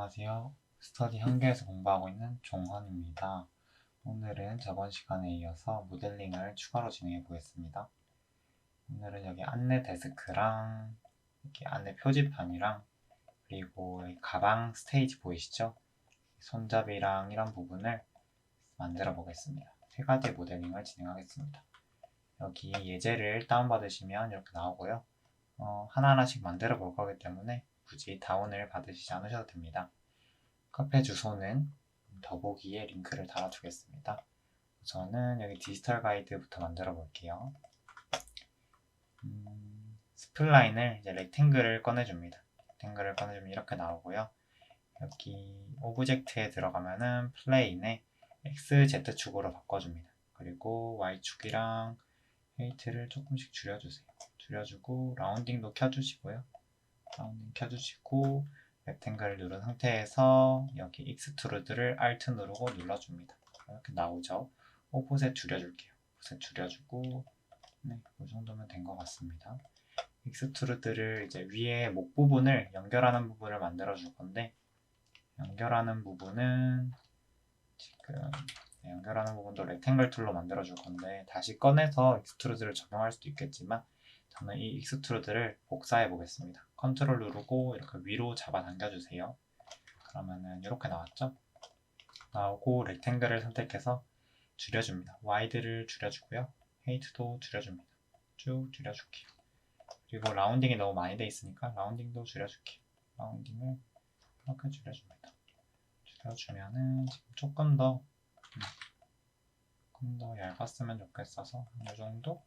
안녕하세요. 스터디 한계에서 공부하고 있는 종헌입니다. 오늘은 저번 시간에 이어서 모델링을 추가로 진행해 보겠습니다. 오늘은 여기 안내 데스크랑 이렇게 안내 표지판이랑 그리고 가방 스테이지 보이시죠? 손잡이랑 이런 부분을 만들어 보겠습니다. 세 가지 모델링을 진행하겠습니다. 여기 예제를 다운받으시면 이렇게 나오고요. 하나하나씩 만들어 볼 거기 때문에 굳이 다운을 받으시지 않으셔도 됩니다. 카페 주소는 더보기에 링크를 달아주겠습니다. 우선은 여기 디지털 가이드부터 만들어 볼게요. 스플라인을 이제 렉탱글을 꺼내줍니다. 렉탱글을 꺼내주면 이렇게 나오고요. 여기 오브젝트에 들어가면은 플레인에 XZ축으로 바꿔줍니다. 그리고 Y축이랑 헤이트를 조금씩 줄여주세요. 줄여주고 라운딩도 켜주시고요. 라운딩 켜주시고 렉탱글을 누른 상태에서 여기 익스트루드를 Alt 누르고 눌러줍니다. 이렇게 나오죠. 오프셋 줄여줄게요. 오프셋 줄여주고 네, 이 정도면 된 것 같습니다. 익스트루드를 이제 위에 목 부분을 연결하는 부분을 만들어 줄 건데 연결하는 부분은 지금 연결하는 부분도 렉탱글 툴로 만들어 줄 건데 다시 꺼내서 익스트루드를 적용할 수도 있겠지만 저는 이 익스트루드를 복사해 보겠습니다. 컨트롤 누르고 이렇게 위로 잡아당겨 주세요. 그러면은 이렇게 나왔죠? 나오고 렉탱글을 선택해서 줄여줍니다. 와이드를 줄여주고요. 헤이트도 줄여줍니다. 쭉 줄여줄게요. 그리고 라운딩이 너무 많이 돼 있으니까 라운딩도 줄여줄게요. 라운딩을 이렇게 줄여줍니다. 줄여주면은 지금 조금 더 얇았으면 좋겠어서 이 정도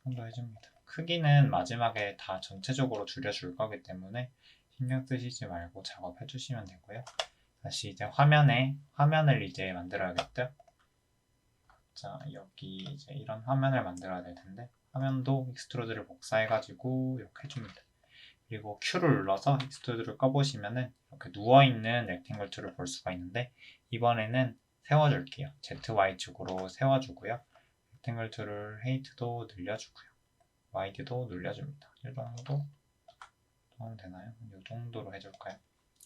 해줍니다. 크기는 마지막에 다 전체적으로 줄여줄 거기 때문에 신경 쓰시지 말고 작업해 주시면 되고요. 다시 이제 화면을 이제 만들어야겠죠? 자, 여기 이제 이런 화면을 만들어야 될 텐데 화면도 익스트루드를 복사해가지고 이렇게 해줍니다. 그리고 Q를 눌러서 익스트루드를 꺼보시면은 이렇게 누워있는 렉탱글 툴을 볼 수가 있는데 이번에는 세워줄게요. ZY축으로 세워주고요. 렉탱글 툴을 헤이트도 늘려주고요. 와이드도 눌려줍니다. 이 정도 하면 되나요? 이 정도로 해줄까요?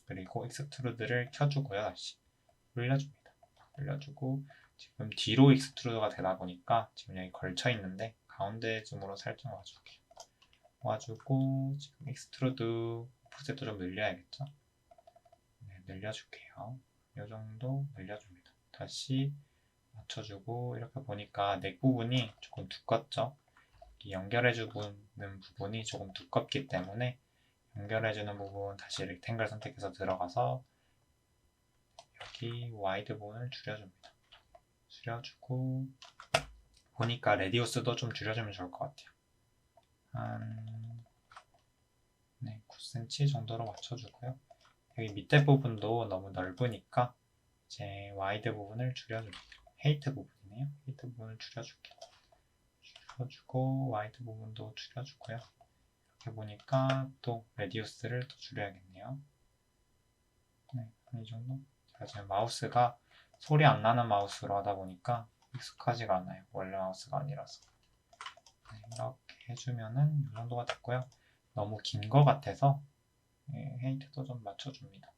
그리고 익스트루드를 켜주고요. 다시 눌려줍니다. 눌려주고 지금 뒤로 익스트루드가 되다 보니까 지금 여기 걸쳐 있는데 가운데쯤으로 살짝 와줄게요. 와주고 지금 익스트루드 오프셋도 좀 늘려야겠죠? 네, 늘려줄게요. 이 정도 늘려줍니다. 다시 맞춰주고 이렇게 보니까 넥 부분이 조금 두껍죠? 연결해주는 부분이 조금 두껍기 때문에 연결해주는 부분 다시 렉탱글 선택해서 들어가서 여기 와이드 부분을 줄여줍니다. 줄여주고 보니까 레디우스도 좀 줄여주면 좋을 것 같아요. 한 9cm 정도로 맞춰주고요. 여기 밑에 부분도 너무 넓으니까 이제 와이드 부분을 줄여줍니다. 헤이트 부분이네요. 헤이트 부분을 줄여줄게요. 줄여주고 와이드 부분도 줄여주고요. 이렇게 보니까 또 레디우스를 더 줄여야겠네요. 네, 이 정도. 제가 지금 마우스가 소리 안 나는 마우스로 하다 보니까 익숙하지가 않아요. 원래 마우스가 아니라서. 네, 이렇게 해주면은 이 정도가 됐고요. 너무 긴 거 같아서 헤이트도 좀 맞춰줍니다.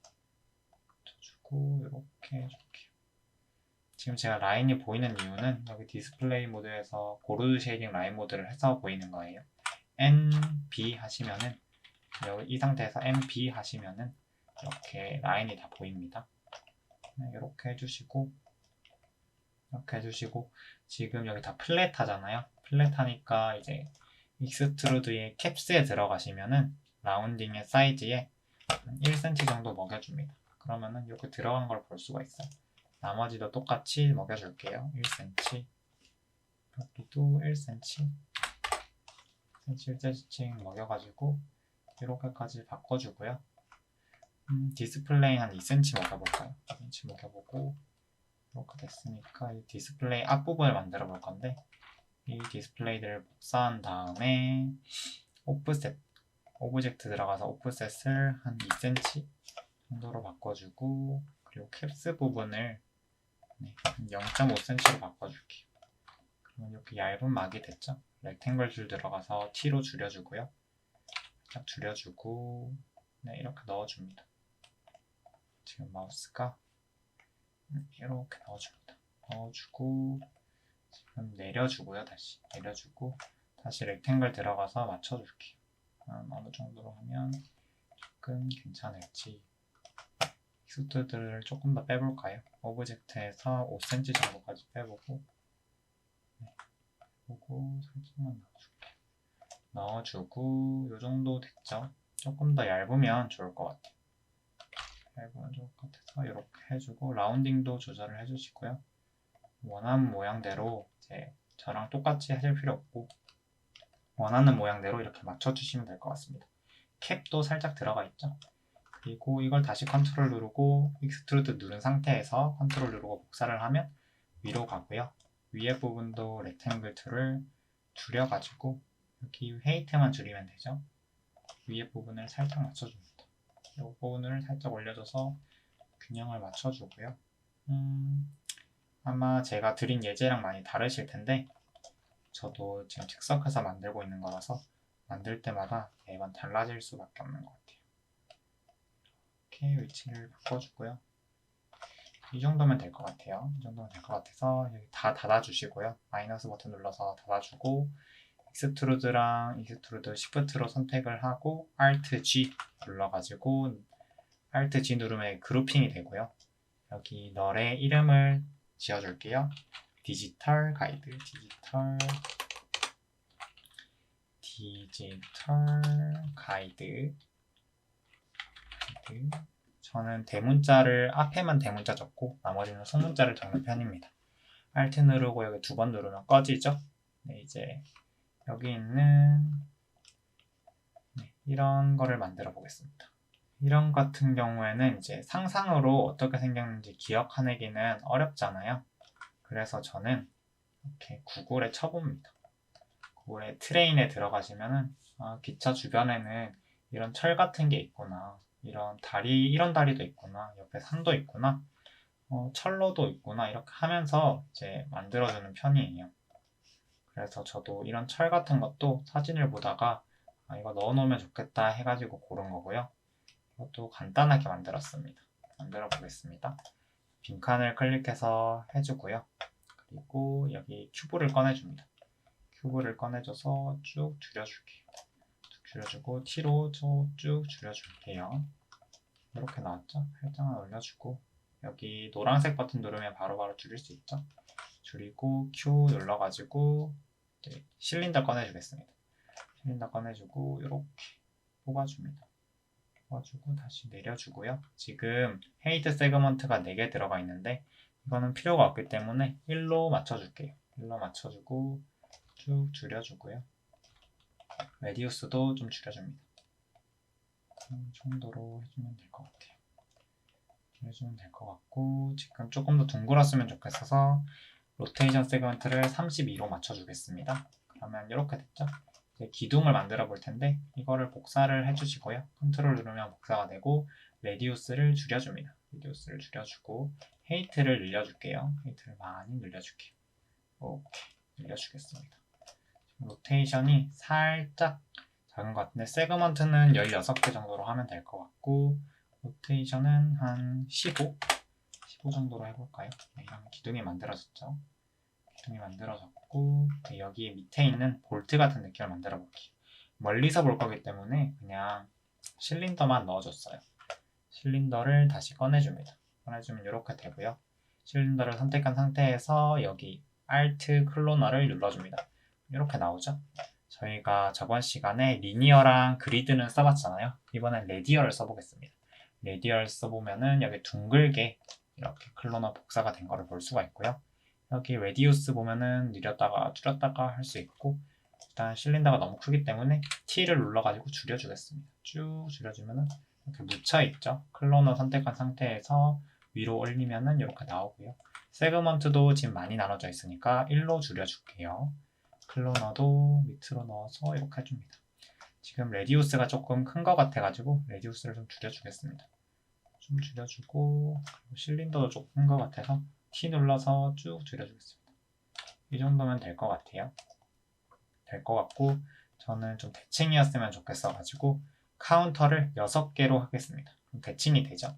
맞춰주고 이렇게 해줄게요. 지금 제가 라인이 보이는 이유는 여기 디스플레이 모드에서 고르드 쉐이딩 라인 모드를 해서 보이는 거예요. NB 하시면은 여기 이 상태에서 NB 하시면은 이렇게 라인이 다 보입니다. 네, 이렇게 해주시고 이렇게 해주시고 지금 여기 다 플랫하잖아요. 플랫하니까 이제 익스트루드의 캡스에 들어가시면은 라운딩의 사이즈에 1cm 정도 먹여줍니다. 그러면은 이렇게 들어간 걸 볼 수가 있어요. 나머지도 똑같이 먹여줄게요. 1cm 여기도 1cm 1cm 먹여가지고 이렇게까지 바꿔주고요. 디스플레이 한 2cm 먹여볼까요? 2cm 먹여보고 이렇게 됐으니까 이 디스플레이 앞부분을 만들어 볼 건데 이 디스플레이들을 복사한 다음에 오프셋 오브젝트 들어가서 오프셋을 한 2cm 정도로 바꿔주고 그리고 캡스 부분을 0.5cm로 바꿔줄게요. 그러면 이렇게 얇은 막이 됐죠? 렉탱글 줄 들어가서 T로 줄여주고요. 딱 줄여주고 이렇게 넣어줍니다. 지금 마우스가 이렇게 넣어줍니다. 넣어주고 지금 내려주고요. 다시 내려주고 다시 렉탱글 들어가서 맞춰줄게요. 어느 정도로 하면 조금 괜찮을지. 익스트루드를 조금 더 빼볼까요? 오브젝트에서 5cm 정도까지 빼보고 보고 살짝만 넣어주고 이 정도 됐죠? 조금 더 얇으면 좋을 것 같아요. 얇으면 좋을 것 같아서 이렇게 해주고 라운딩도 조절을 해주시고요. 원하는 모양대로 이제 저랑 똑같이 하실 필요 없고 원하는 모양대로 이렇게 맞춰주시면 될 것 같습니다. 캡도 살짝 들어가 있죠? 그리고 이걸 다시 컨트롤 누르고 익스트루드 누른 상태에서 컨트롤 누르고 복사를 하면 위로 가고요. 위에 부분도 렉탱글 툴을 줄여가지고 여기 헤이트만 줄이면 되죠. 위에 부분을 살짝 맞춰줍니다. 이 부분을 살짝 올려줘서 균형을 맞춰주고요. 아마 제가 드린 예제랑 많이 다르실 텐데 저도 지금 즉석해서 만들고 있는 거라서 만들 때마다 매번 달라질 수밖에 없는 것 같아요. 이렇게 위치를 바꿔주고요. 이 정도면 될 것 같아요. 이 정도면 될 것 같아서 여기 다 닫아주시고요. 마이너스 버튼 눌러서 닫아주고 익스트루드랑 익스트루드 시프트로 선택을 하고 Alt G 눌러가지고 Alt G 누르면 그룹핑이 되고요. 여기 널의 이름을 지어줄게요. 디지털 가이드, 디지털 가이드. 저는 대문자를 앞에만 대문자 적고 나머지는 소문자를 적는 편입니다. Alt 누르고 여기 2번 누르면 꺼지죠? 네, 이제 여기 있는 이런 거를 만들어 보겠습니다. 이런 같은 경우에는 이제 상상으로 어떻게 생겼는지 기억해내기는 어렵잖아요. 그래서 저는 이렇게 구글에 쳐봅니다. 구글에 트레인에 들어가시면은 기차 주변에는 이런 철 같은 게 있구나. 이런 다리도 있구나. 옆에 산도 있구나. 철로도 있구나. 이렇게 하면서 이제 만들어주는 편이에요. 그래서 저도 이런 철 같은 것도 사진을 보다가 이거 넣어놓으면 좋겠다 해가지고 고른 거고요. 이것도 간단하게 만들었습니다. 만들어 보겠습니다. 빈칸을 클릭해서 해주고요. 그리고 여기 큐브를 꺼내줍니다. 큐브를 꺼내줘서 쭉 줄여줄게요. 쭉 줄여주고 T로 쭉 줄여줄게요. 이렇게 나왔죠? 살짝만 올려주고 여기 노란색 버튼 누르면 바로바로 줄일 수 있죠? 줄이고 Q 눌러가지고 실린더 꺼내주겠습니다. 실린더 꺼내주고 이렇게 뽑아줍니다. 뽑아주고 다시 내려주고요. 지금 헤이트 세그먼트가 4개 들어가 있는데 이거는 필요가 없기 때문에 1로 맞춰줄게요. 1로 맞춰주고 쭉 줄여주고요. 레디우스도 좀 줄여줍니다. 이 정도로 해주면 될 것 같아요. 해주면 될 것 같고 지금 조금 더 둥글었으면 좋겠어서 로테이션 세그먼트를 32로 맞춰주겠습니다. 그러면 이렇게 됐죠? 이제 기둥을 만들어 볼 텐데 이거를 복사를 해주시고요. 컨트롤 누르면 복사가 되고 레디우스를 줄여줍니다. 레디우스를 줄여주고 헤이트를 늘려줄게요. 헤이트를 많이 늘려줄게요. 오케이, 늘려주겠습니다. 로테이션이 살짝 작은 것 같은데 세그먼트는 16개 정도로 하면 될 것 같고 로테이션은 한 15 정도로 해볼까요? 네, 이런 기둥이 만들어졌죠. 기둥이 만들어졌고 여기 밑에 있는 볼트 같은 느낌을 만들어 볼게요. 멀리서 볼 거기 때문에 그냥 실린더만 넣어줬어요. 실린더를 다시 꺼내줍니다. 꺼내주면 이렇게 되고요. 실린더를 선택한 상태에서 여기 Alt 클로너를 눌러줍니다. 이렇게 나오죠? 저희가 저번 시간에 리니어랑 그리드는 써봤잖아요. 이번엔 레디어를 써보겠습니다. 레디어를 써보면은 여기 둥글게 이렇게 클로너 복사가 된 거를 볼 수가 있고요. 여기 레디우스 보면은 늘렸다가 줄였다가 할 수 있고 일단 실린더가 너무 크기 때문에 T를 눌러가지고 줄여주겠습니다. 쭉 줄여주면은 이렇게 묻혀있죠. 클로너 선택한 상태에서 위로 올리면은 이렇게 나오고요. 세그먼트도 지금 많이 나눠져 있으니까 1로 줄여줄게요. 클로너도 밑으로 넣어서 이렇게 해줍니다. 지금 레디우스가 조금 큰 것 같아가지고 레디우스를 좀 줄여주겠습니다. 좀 줄여주고 그리고 실린더도 조금 큰 것 같아서 T 눌러서 쭉 줄여주겠습니다. 이 정도면 될 것 같아요. 될 것 같고 저는 좀 대칭이었으면 좋겠어가지고 카운터를 6개로 하겠습니다. 그럼 대칭이 되죠.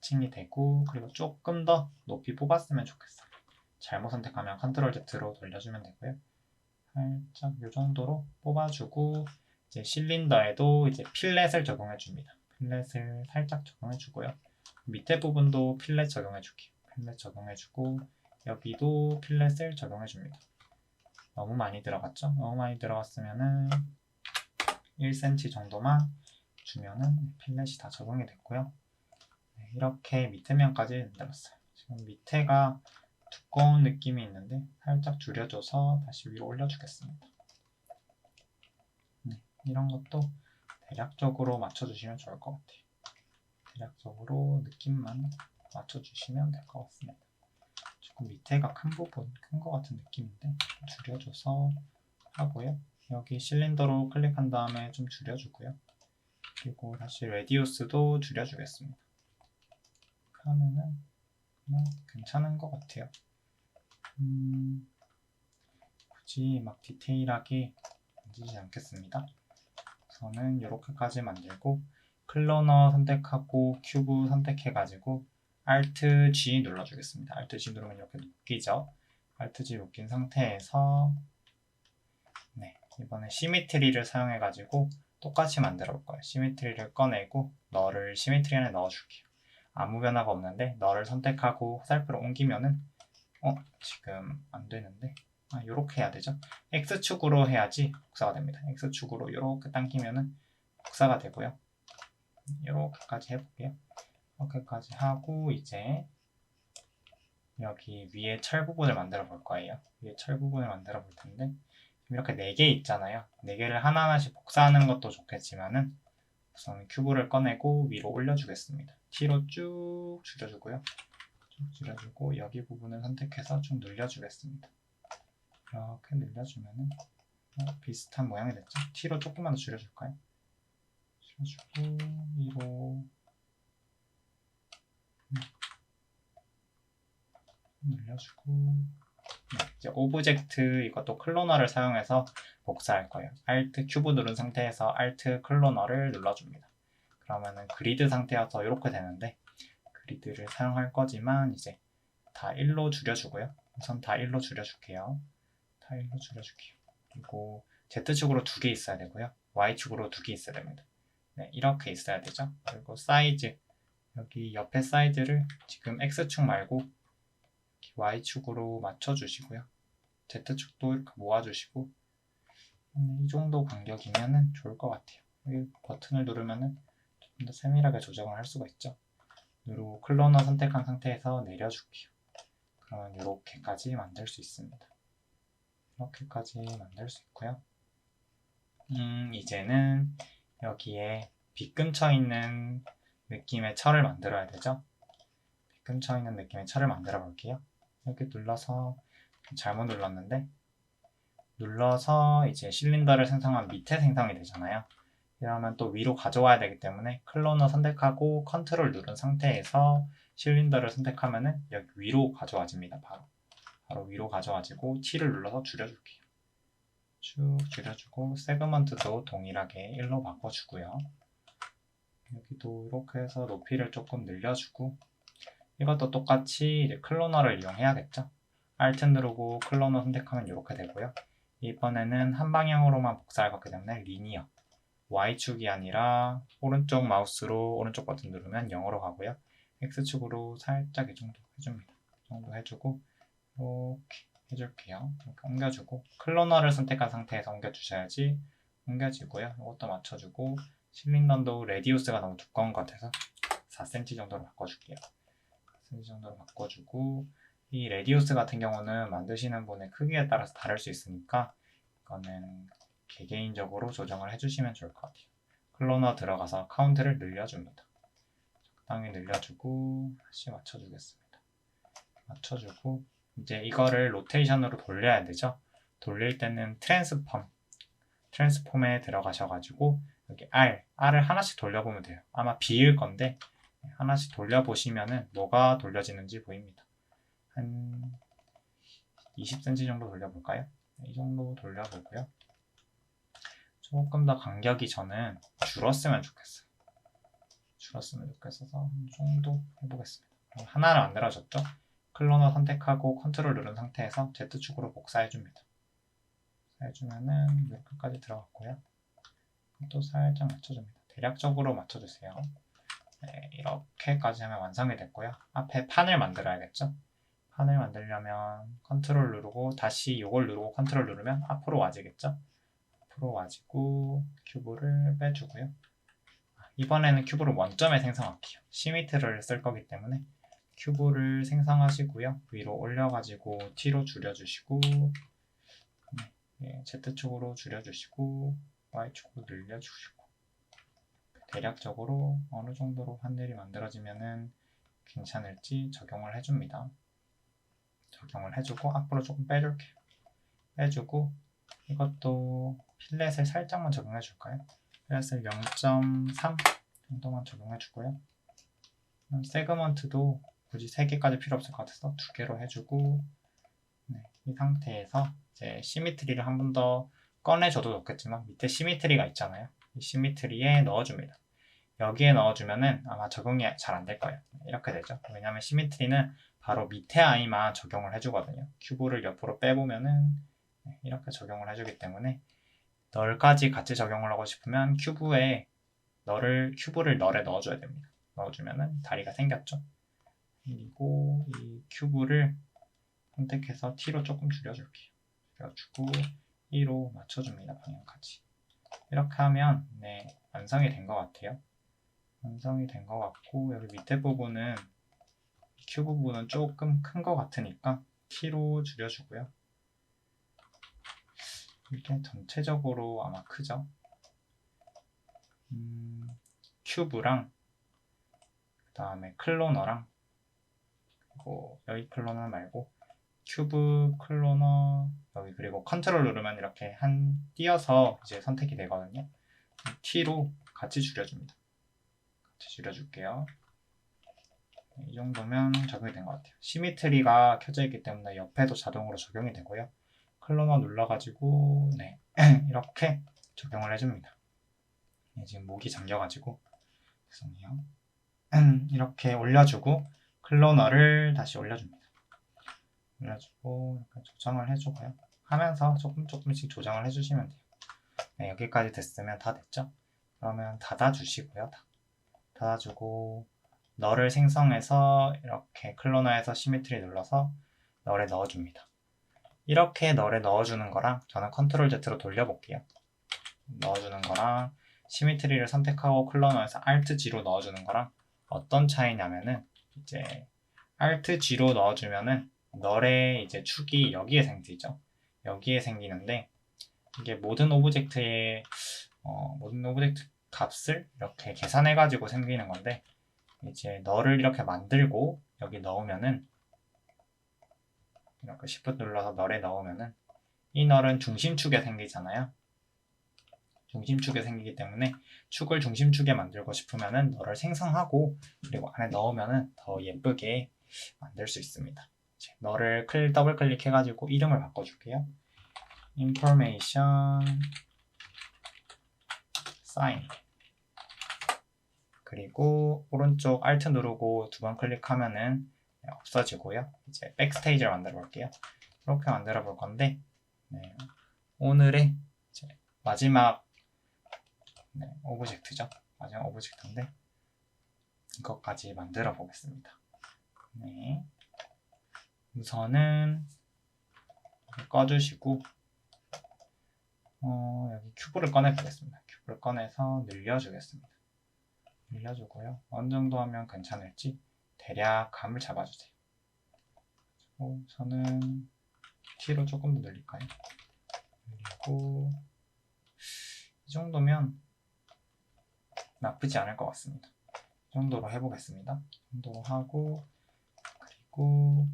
매칭이 되고 그리고 조금 더 높이 뽑았으면 좋겠어요. 잘못 선택하면 컨트롤 Z로 돌려주면 되고요. 살짝 이 정도로 뽑아주고 이제 실린더에도 이제 필렛을 적용해 줍니다. 필렛을 살짝 적용해 주고요. 밑에 부분도 필렛 적용해 줄게요. 필렛 적용해 주고 여기도 필렛을 적용해 줍니다. 너무 많이 들어갔죠? 너무 많이 들어갔으면은 1cm 정도만 주면은 필렛이 다 적용이 됐고요. 네, 이렇게 밑에 면까지 만들었어요. 지금 밑에가 두꺼운 느낌이 있는데 살짝 줄여줘서 다시 위로 올려주겠습니다. 네, 이런 것도 대략적으로 맞춰주시면 좋을 것 같아요. 대략적으로 느낌만 맞춰주시면 될 것 같습니다. 조금 밑에가 큰 부분, 큰 것 같은 느낌인데 줄여줘서 하고요. 여기 실린더로 클릭한 다음에 좀 줄여주고요. 그리고 다시 레디우스도 줄여주겠습니다. 하면은 괜찮은 것 같아요. 굳이 막 디테일하게 만지지 않겠습니다. 저는 이렇게까지 만들고 클로너 선택하고 큐브 선택해가지고 Alt G 눌러주겠습니다. Alt G 누르면 이렇게 묶이죠. Alt G 묶인 상태에서 네, 이번에 시미트리를 사용해가지고 똑같이 만들어 볼 거예요. 시미트리를 꺼내고 너를 시미트리 안에 넣어줄게요. 아무 변화가 없는데 너를 선택하고 화살표를 옮기면은 지금 안 되는데 요렇게 해야 되죠. X축으로 해야지 복사가 됩니다. X축으로 요렇게 당기면은 복사가 되고요. 요렇게까지 해볼게요. 이렇게까지 하고 이제 여기 위에 철 부분을 만들어 볼 거예요. 위에 철 부분을 만들어 볼 텐데 이렇게 4개 있잖아요. 4개를 하나하나씩 복사하는 것도 좋겠지만은 우선 큐브를 꺼내고 위로 올려주겠습니다. T로 쭉 줄여주고요. 쭉 줄여주고 여기 부분을 선택해서 좀 늘려주겠습니다. 이렇게 늘려주면은 비슷한 모양이 됐죠? T로 조금만 더 줄여줄까요? 줄여주고 위로 늘려주고 이제 오브젝트 이것도 클로너를 사용해서 복사할 거예요. Alt 큐브 누른 상태에서 Alt 클로너를 눌러줍니다. 그러면은 그리드 상태여서 이렇게 되는데 그리드를 사용할 거지만 이제 다 1로 줄여주고요. 우선 다 1로 줄여줄게요. 다 1로 줄여줄게요. 그리고 Z축으로 2개 있어야 되고요. Y축으로 2개 있어야 됩니다. 네, 이렇게 있어야 되죠. 그리고 사이즈 여기 옆에 사이즈를 지금 X축 말고 Y축으로 맞춰주시고요. Z축도 이렇게 모아주시고 이 정도 간격이면 좋을 것 같아요. 여기 버튼을 누르면 조금 더 세밀하게 조정을 할 수가 있죠. 누르고 클로너 선택한 상태에서 내려줄게요. 그러면 이렇게까지 만들 수 있습니다. 이렇게까지 만들 수 있고요. 이제는 여기에 빛 근처 있는 느낌의 철을 만들어야 되죠. 빛 근처 있는 느낌의 철을 만들어 볼게요. 이렇게 눌러서 잘못 눌렀는데 눌러서 이제 실린더를 생성한 밑에 생성이 되잖아요. 이러면 또 위로 가져와야 되기 때문에 클로너 선택하고 컨트롤 누른 상태에서 실린더를 선택하면은 여기 위로 가져와집니다. 바로 위로 가져와지고 T를 눌러서 줄여줄게요. 쭉 줄여주고 세그먼트도 동일하게 1로 바꿔주고요. 여기도 이렇게 해서 높이를 조금 늘려주고 이것도 똑같이 이제 클로너를 이용해야겠죠. Alt 누르고 클로너 선택하면 이렇게 되고요. 이번에는 한 방향으로만 복사할 거기 때문에 리니어 Y축이 아니라 오른쪽 마우스로 오른쪽 버튼 누르면 0으로 가고요. X축으로 살짝 이 정도 해줍니다. 이 정도 해주고 이렇게 해줄게요. 이렇게 옮겨주고 클로너를 선택한 상태에서 옮겨주셔야지 옮겨지고요. 이것도 맞춰주고 실린더도 레디우스가 너무 두꺼운 것 같아서 4cm 정도로 바꿔줄게요. 4cm 정도로 바꿔주고 이 레디우스 같은 경우는 만드시는 분의 크기에 따라서 다를 수 있으니까 이거는 개개인적으로 조정을 해주시면 좋을 것 같아요. 클로너 들어가서 카운트를 늘려줍니다. 적당히 늘려주고 다시 맞춰주겠습니다. 맞춰주고 이제 이거를 로테이션으로 돌려야 되죠. 돌릴 때는 트랜스폼에 들어가셔가지고 여기 R을 하나씩 돌려보면 돼요. 아마 B일 건데 하나씩 돌려보시면은 뭐가 돌려지는지 보입니다. 한 20cm 정도 돌려볼까요? 이 정도 돌려보고요. 조금 더 간격이 저는 줄었으면 좋겠어요. 줄었으면 좋겠어서 이 정도 해보겠습니다. 그럼 하나를 만들어졌죠? 클로너 선택하고 컨트롤 누른 상태에서 Z축으로 복사해줍니다. 해주면은 이렇게까지 들어갔고요. 또 살짝 맞춰줍니다. 대략적으로 맞춰주세요. 네, 이렇게까지 하면 완성이 됐고요. 앞에 판을 만들어야겠죠? 판을 만들려면 컨트롤 누르고 다시 이걸 누르고 컨트롤 누르면 앞으로 와지겠죠? 앞으로 와지고 큐브를 빼주고요. 이번에는 큐브를 원점에 생성할게요. 시미트를 쓸 거기 때문에 큐브를 생성하시고요. 위로 올려가지고 T로 줄여주시고 Z축으로 줄여주시고 Y축으로 늘려주시고 대략적으로 어느 정도로 판넬이 만들어지면은 괜찮을지 적용을 해줍니다. 적용을 해주고 앞으로 조금 빼줄게요. 빼주고 이것도 필렛을 살짝만 적용해줄까요? 필렛을 0.3 정도만 적용해주고요. 세그먼트도 굳이 3개까지 필요 없을 것 같아서 2개로 해주고 이 상태에서 이제 시미트리를 한 번 더 꺼내줘도 좋겠지만 밑에 시미트리가 있잖아요. 이 시미트리에 넣어줍니다. 여기에 넣어주면은 아마 적용이 잘 안 될 거예요. 이렇게 되죠. 왜냐하면 시미트리는 바로 밑에 아이만 적용을 해주거든요. 큐브를 옆으로 빼보면은 이렇게 적용을 해주기 때문에 널까지 같이 적용을 하고 싶으면 큐브에 큐브를 널에 넣어줘야 됩니다. 넣어주면은 다리가 생겼죠. 그리고 이 큐브를 선택해서 T로 조금 줄여줄게요. 줄여주고 2로 맞춰줍니다. 방향까지. 이렇게 하면 완성이 된 것 같아요. 완성이 된 것 같고 여기 밑에 부분은 큐브 부분은 조금 큰 것 같으니까 T로 줄여주고요. 이게 전체적으로 아마 크죠? 큐브랑 그 다음에 클로너랑 그리고 여기 클로너 말고 큐브, 클로너 여기 그리고 컨트롤 누르면 이렇게 띄어서 이제 선택이 되거든요. T로 같이 줄여줍니다. 같이 줄여줄게요. 이 정도면 적용이 된 것 같아요. 시미트리가 켜져 있기 때문에 옆에도 자동으로 적용이 되고요. 클로너 눌러가지고 이렇게 적용을 해줍니다. 지금 목이 잠겨가지고 죄송해요. 이렇게 올려주고 클로너를 다시 올려줍니다. 올려주고 약간 조정을 해주고요. 하면서 조금씩 조정을 해주시면 돼요. 여기까지 됐으면 다 됐죠? 그러면 닫아주시고요. 닫아주고 널을 생성해서 이렇게 클로너에서 시미트리 눌러서 널에 넣어줍니다. 이렇게 널에 넣어주는 거랑 저는 컨트롤 Z로 돌려볼게요. 넣어주는 거랑 시미트리를 선택하고 클로너에서 Alt G로 넣어주는 거랑 어떤 차이냐면은 이제 Alt G로 넣어주면은 널의 이제 축이 여기에 생기죠. 여기에 생기는데 이게 모든 오브젝트 값을 이렇게 계산해가지고 생기는 건데 이제 널을 이렇게 만들고 여기 넣으면은 이렇게 Shift 눌러서 널에 넣으면은 이 널은 중심축에 생기잖아요. 중심축에 생기기 때문에 축을 중심축에 만들고 싶으면은 널을 생성하고 그리고 안에 넣으면은 더 예쁘게 만들 수 있습니다. 널을 더블 클릭해가지고 이름을 바꿔줄게요. information sign 그리고 오른쪽 Alt 누르고 2번 클릭하면은 없어지고요. 이제 백스테이지를 만들어 볼게요. 이렇게 만들어 볼 건데 오늘의 마지막 오브젝트죠. 마지막 오브젝트인데 이것까지 만들어 보겠습니다. 우선은 꺼주시고 여기 큐브를 꺼내 보겠습니다. 큐브를 꺼내서 늘려주겠습니다. 늘려주고요. 어느 정도 하면 괜찮을지 대략 감을 잡아주세요. 저는 T로 조금 더 늘릴까요? 늘리고 이 정도면 나쁘지 않을 것 같습니다. 이 정도로 해보겠습니다. 이 정도로 하고 그리고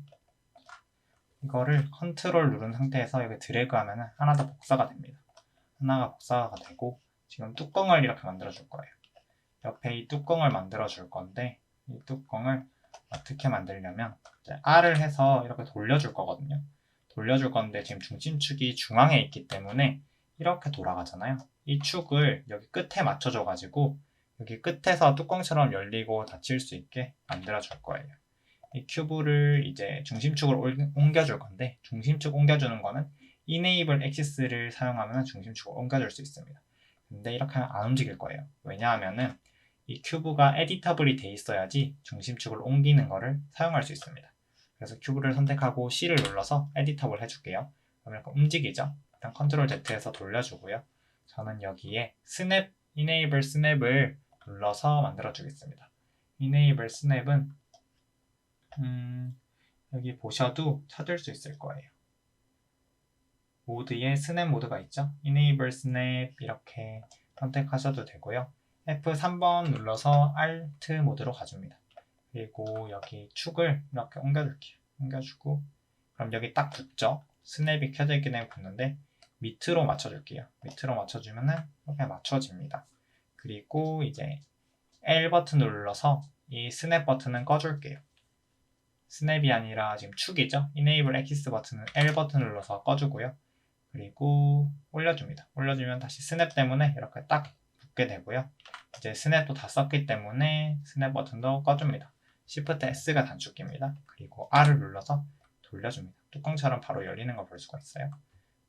이거를 컨트롤 누른 상태에서 여기 드래그 하면은 하나 더 복사가 됩니다. 하나가 복사가 되고 지금 뚜껑을 이렇게 만들어 줄 거예요. 옆에 이 뚜껑을 만들어 줄 건데 이 뚜껑을 어떻게 만들려면 이제 R을 해서 이렇게 돌려줄 거거든요. 돌려줄 건데 지금 중심축이 중앙에 있기 때문에 이렇게 돌아가잖아요. 이 축을 여기 끝에 맞춰줘 가지고 여기 끝에서 뚜껑처럼 열리고 닫힐 수 있게 만들어 줄 거예요. 이 큐브를 이제 중심축으로 옮겨줄 건데, 중심축 옮겨주는 거는 Enable Axis를 사용하면 중심축을 옮겨줄 수 있습니다. 근데 이렇게 하면 안 움직일 거예요. 왜냐하면은 이 큐브가 에디터블이 돼 있어야지 중심축을 옮기는 거를 사용할 수 있습니다. 그래서 큐브를 선택하고 C를 눌러서 에디터블 해줄게요. 그럼 이렇게 움직이죠. 일단 컨트롤 Z에서 돌려주고요. 저는 여기에 스냅, Enable 스냅을 눌러서 만들어 주겠습니다. Enable 스냅은 여기 보셔도 찾을 수 있을 거예요. 모드에 스냅 모드가 있죠. Enable 스냅 이렇게 선택하셔도 되고요. F3번 눌러서 Alt 모드로 가줍니다. 그리고 여기 축을 이렇게 옮겨줄게요. 옮겨주고 그럼 여기 딱 붙죠. 스냅이 켜져 있기 때문에 붙는데 밑으로 맞춰줄게요. 밑으로 맞춰주면은 이렇게 맞춰집니다. 그리고 이제 L 버튼 눌러서 이 스냅 버튼은 꺼줄게요. 스냅이 아니라 지금 축이죠. Enable Axis 버튼은 L 버튼 눌러서 꺼주고요. 그리고 올려줍니다. 올려주면 다시 스냅 때문에 이렇게 딱 붙게 되고요. 이제 스냅도 다 썼기 때문에 스냅 버튼도 꺼줍니다. Shift S가 단축키입니다. 그리고 R을 눌러서 돌려줍니다. 뚜껑처럼 바로 열리는 걸 볼 수가 있어요.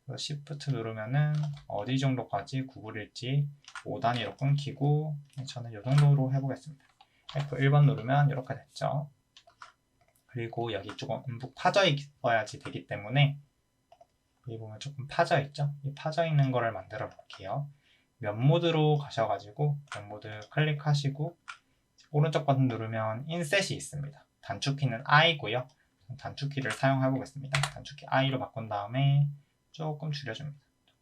그래서 Shift 누르면은 어디 정도까지 구부릴지 5단위로 끊기고 저는 이 정도로 해보겠습니다. F1번 누르면 이렇게 됐죠. 그리고 여기 조금 움푹 파져 있어야지 되기 때문에 여기 보면 조금 파져 있죠? 이 파져 있는 거를 만들어 볼게요. 면 모드로 가셔가지고 면 모드 클릭하시고 오른쪽 버튼 누르면 인셋이 있습니다. 단축키는 I고요. 단축키를 사용해 보겠습니다. 단축키 I로 바꾼 다음에 조금 줄여줍니다.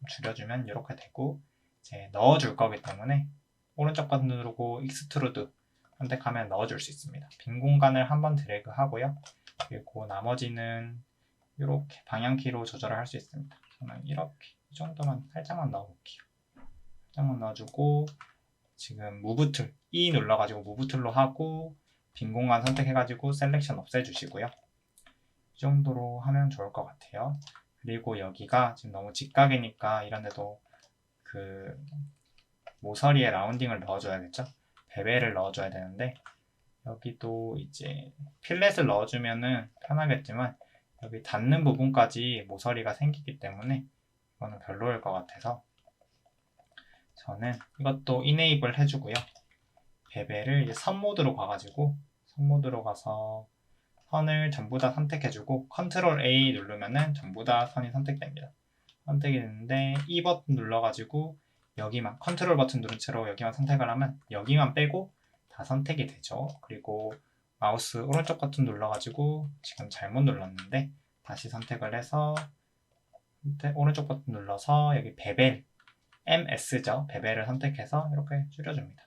줄여주면 이렇게 되고 이제 넣어줄 거기 때문에 오른쪽 버튼 누르고 익스트루드 선택하면 넣어줄 수 있습니다. 빈 공간을 한번 드래그 하고요. 그리고 나머지는 이렇게 방향키로 조절을 할 수 있습니다. 저는 이렇게 이 정도만 살짝만 넣어볼게요. 살짝만 넣어주고 지금 무브 툴 E 눌러가지고 무브 툴로 하고 빈 공간 선택해가지고 셀렉션 없애주시고요. 이 정도로 하면 좋을 것 같아요. 그리고 여기가 지금 너무 직각이니까 이런데도 그 모서리에 라운딩을 넣어줘야겠죠? 베벨을 넣어줘야 되는데 여기도 이제 필렛을 넣어주면은 편하겠지만 여기 닿는 부분까지 모서리가 생기기 때문에 이거는 별로일 것 같아서 저는 이것도 이네이블 해주고요. 베벨을 이제 선 모드로 가가지고 선 모드로 가서 선을 전부 다 선택해주고 컨트롤 A 누르면은 전부 다 선이 선택됩니다. 선택이 되는데 E 버튼 눌러가지고 여기만 컨트롤 버튼 누른 채로 여기만 선택을 하면 여기만 빼고 다 선택이 되죠. 그리고 마우스 오른쪽 버튼 눌러가지고 지금 잘못 눌렀는데 다시 선택을 해서 오른쪽 버튼 눌러서 여기 베벨 MS죠. 베벨을 선택해서 이렇게 줄여줍니다.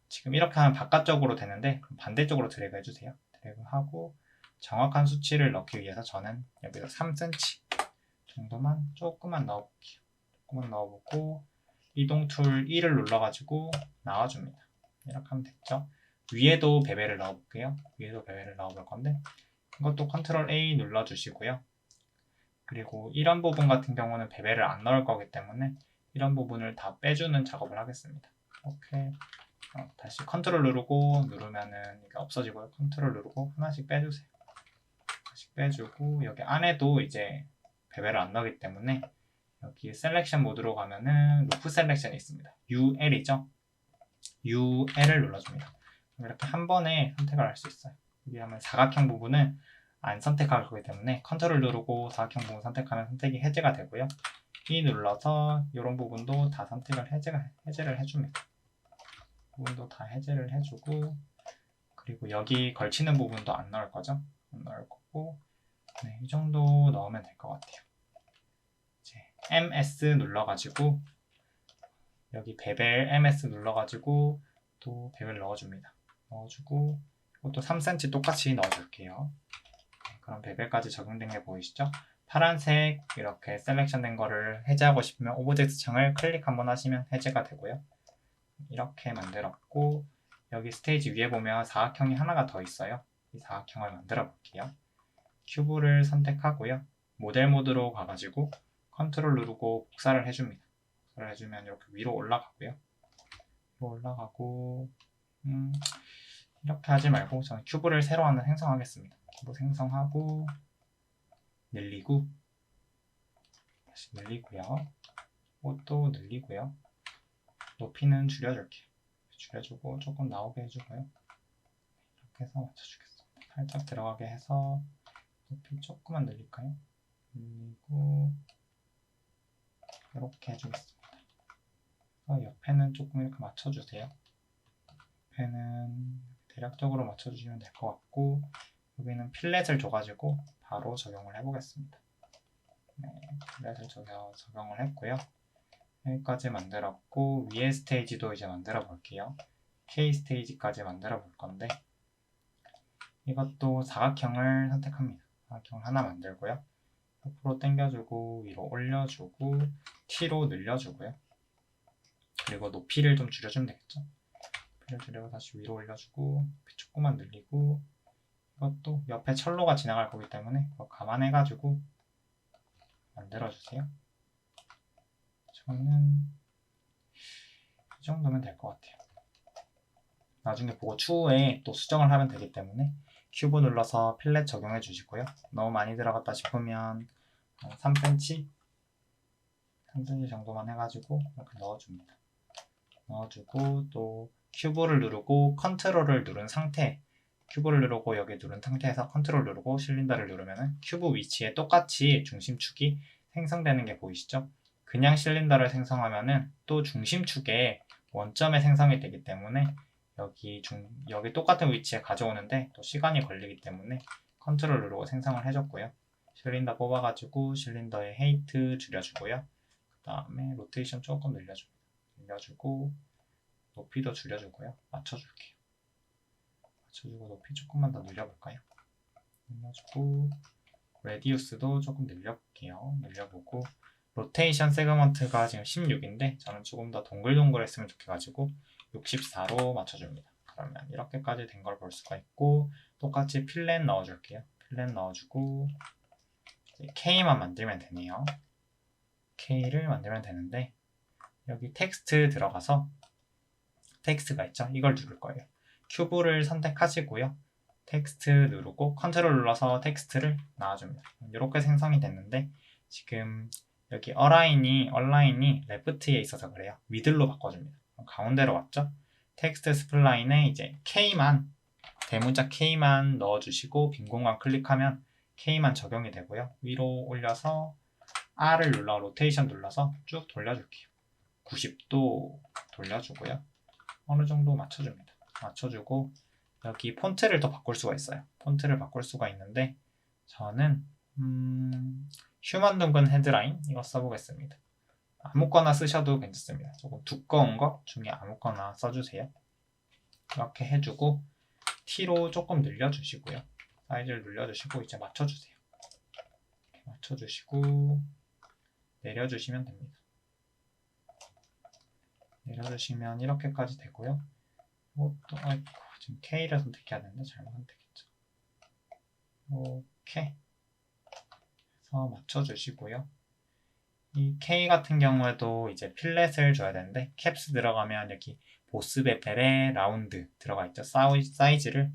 지금 이렇게 하면 바깥쪽으로 되는데 그럼 반대쪽으로 드래그 해주세요. 드래그하고 정확한 수치를 넣기 위해서 저는 여기서 3cm 정도만 조금만 넣어볼게요. 조금만 넣어보고 이동 툴 2를 눌러가지고 나와줍니다. 이렇게 하면 됐죠. 위에도 베벨을 넣어볼게요. 위에도 베벨을 넣어볼 건데 이것도 컨트롤 A 눌러주시고요. 그리고 이런 부분 같은 경우는 베벨을 안 넣을 거기 때문에 이런 부분을 다 빼주는 작업을 하겠습니다. 이렇게 다시 컨트롤 누르고 누르면은 이게 없어지고요. 컨트롤 누르고 하나씩 빼주세요. 하나씩 빼주고 여기 안에도 이제 베벨을 안 넣기 때문에 여기 셀렉션 모드로 가면은 루프 셀렉션이 있습니다. UL이죠. UL을 눌러줍니다. 이렇게 한 번에 선택을 할 수 있어요. 여기 하면 사각형 부분은 안 선택할 거기 때문에 컨트롤 누르고 사각형 부분 선택하면 선택이 해제가 되고요. E 눌러서 이런 부분도 다 선택을 해제를 해줍니다. 부분도 다 해제를 해주고 그리고 여기 걸치는 부분도 안 넣을 거죠. 안 넣을 거고 네, 이 정도 넣으면 될 것 같아요. 이제 MS 눌러가지고 여기 베벨 MS 눌러가지고 또 베벨 넣어줍니다. 넣어주고 이것도 3cm 똑같이 넣어줄게요. 네, 그럼 베벨까지 적용된 게 보이시죠? 파란색 이렇게 셀렉션 된 거를 해제하고 싶으면 오브젝트 창을 클릭 한번 하시면 해제가 되고요. 이렇게 만들었고 여기 스테이지 위에 보면 사각형이 하나가 더 있어요. 이 사각형을 만들어 볼게요. 큐브를 선택하고요. 모델 모드로 가가지고 컨트롤 누르고 복사를 해줍니다. 복사를 해주면 이렇게 위로 올라가고요. 올라가고 이렇게 하지 말고 저는 큐브를 새로 하나 생성하겠습니다. 큐브 생성하고 늘리고 다시 늘리고요. 또 늘리고요. 높이는 줄여줄게요. 줄여주고 조금 나오게 해주고요. 이렇게 해서 맞춰주겠습니다. 살짝 들어가게 해서 높이 조금만 늘릴까요? 늘리고 이렇게 해주겠습니다. 옆에는 조금 이렇게 맞춰주세요. 옆에는 대략적으로 맞춰주시면 될 것 같고 여기는 필렛을 줘가지고 바로 적용을 해보겠습니다. 네, 필렛을 적용을 했고요. 여기까지 만들었고 위에 스테이지도 이제 만들어 볼게요. K 스테이지까지 만들어 볼 건데 이것도 사각형을 선택합니다. 사각형 하나 만들고요. 옆으로 당겨주고 위로 올려주고 T로 늘려주고요. 그리고 높이를 좀 줄여주면 되겠죠. 높이를 줄이고 다시 위로 올려주고 높이 조금만 늘리고 이것도 옆에 철로가 지나갈 거기 때문에 그거 감안해가지고 만들어주세요. 저는 이 정도면 될 것 같아요. 나중에 보고 추후에 또 수정을 하면 되기 때문에 큐브 눌러서 필렛 적용해 주시고요. 너무 많이 들어갔다 싶으면 3cm? 3cm 정도만 해가지고 이렇게 넣어줍니다. 넣어주고 또 큐브를 누르고 컨트롤을 누른 상태 큐브를 누르고 여기 누른 상태에서 컨트롤 누르고 실린더를 누르면 큐브 위치에 똑같이 중심축이 생성되는 게 보이시죠? 그냥 실린더를 생성하면은 또 중심축에 원점에 생성이 되기 때문에 여기 똑같은 위치에 가져오는데 또 시간이 걸리기 때문에 컨트롤 누르고 생성을 해줬고요. 실린더 뽑아가지고 실린더의 헤이트 줄여주고요. 그 다음에 로테이션 조금 늘려주고 높이도 줄여주고요. 맞춰줄게요. 맞춰주고 높이 조금만 더 늘려볼까요? 늘려주고 레디우스도 조금 늘려볼게요. 늘려보고 로테이션 세그먼트가 지금 16인데 저는 조금 더 동글동글했으면 좋겠가지고 64로 맞춰줍니다. 그러면 이렇게까지 된 걸 볼 수가 있고 똑같이 필렛 넣어줄게요. 필렛 넣어주고 K만 만들면 되네요. K를 만들면 되는데 여기 텍스트 들어가서 텍스트가 있죠? 이걸 누를 거예요. 큐브를 선택하시고요. 텍스트 누르고 컨트롤 눌러서 텍스트를 나와줍니다. 이렇게 생성이 됐는데 지금 여기 얼라인이 레프트에 있어서 그래요. 미들로 바꿔줍니다. 가운데로 왔죠? 텍스트 스플라인에 이제 K만 대문자 K만 넣어주시고 빈 공간 클릭하면 K만 적용이 되고요. 위로 올려서 R을 눌러 로테이션 눌러서 쭉 돌려줄게요. 90도 돌려주고요. 어느 정도 맞춰줍니다. 맞춰주고 여기 폰트를 더 바꿀 수가 있어요. 폰트를 바꿀 수가 있는데 저는 휴먼 둥근 헤드라인 이거 써보겠습니다. 아무거나 쓰셔도 괜찮습니다. 조금 두꺼운 거 중에 아무거나 써주세요. 이렇게 해주고 T로 조금 늘려주시고요. 사이즈를 늘려주시고 이제 맞춰주세요. 이렇게 맞춰주시고 내려주시면 됩니다. 내려주시면 이렇게까지 되고요. 아이고, 지금 K를 선택해야 되는데 잘못 선택했죠. 이렇게 해서 맞춰주시고요. 이 K 같은 경우에도 이제 필렛을 줘야 되는데 캡스 들어가면 여기 보스 베펠의 라운드 들어가 있죠. 사이즈를